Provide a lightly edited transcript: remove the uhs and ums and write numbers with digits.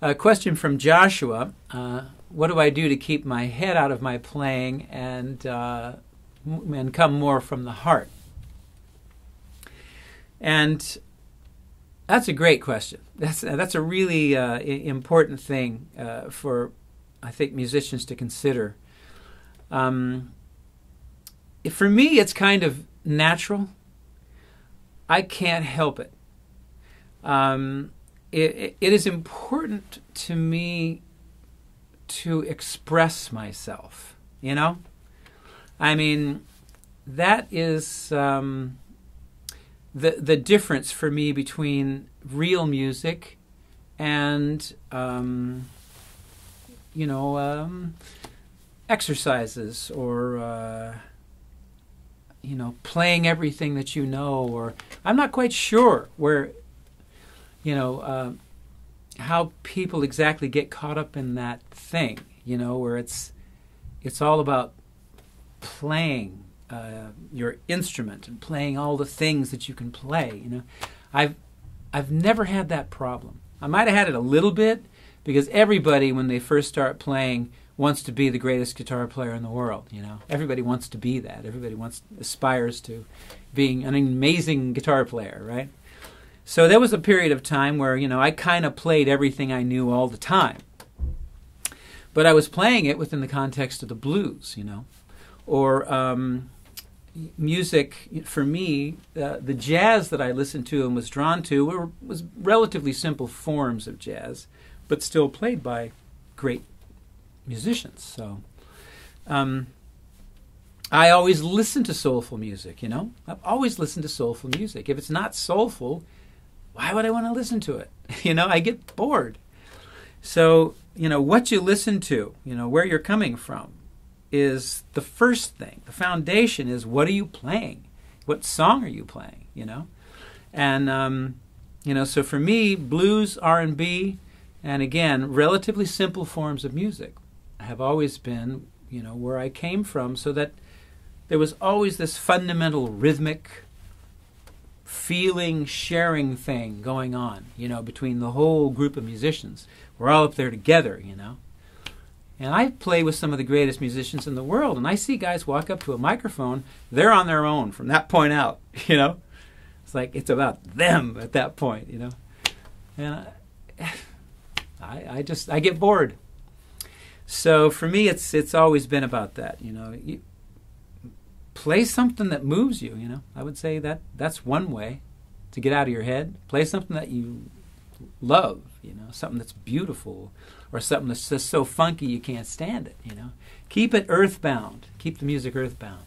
A question from Joshua. What do I do to keep my head out of my playing and come more from the heart? And that's a great question. That's a really important thing for, I think, musicians to consider. For me, it's kind of natural. I can't help it. It is important to me to express myself, you know? I mean, that is the difference for me between real music and, exercises or, playing everything that you know, or I'm not quite sure where, how people exactly get caught up in that thing, where it's all about playing your instrument and playing all the things that you can play. I've never had that problem. I might have had it a little bit because everybody, when they first start playing, wants to be the greatest guitar player in the world. Everybody wants to be that. Everybody aspires to being an amazing guitar player, right? So there was a period of time where, I kind of played everything I knew all the time. But I was playing it within the context of the blues, or music. For me, the jazz that I listened to and was drawn to was relatively simple forms of jazz, but still played by great musicians. So I always listen to soulful music, I've always listened to soulful music. If it's not soulful, why would I want to listen to it? I get bored. So, what you listen to, where you're coming from is the first thing. The foundation is, what are you playing? What song are you playing, And, so for me, blues, R&B, and again, relatively simple forms of music have always been, where I came from, so that there was always this fundamental rhythmic feeling, sharing thing going on, between the whole group of musicians. We're all up there together, And I play with some of the greatest musicians in the world, and I see guys walk up to a microphone, they're on their own from that point out, It's like it's about them at that point, And I get bored. So for me, it's always been about that, You play something that moves you, I would say that's one way to get out of your head. Play something that you love, something that's beautiful, or something that's just so funky you can't stand it, Keep it earthbound. Keep the music earthbound.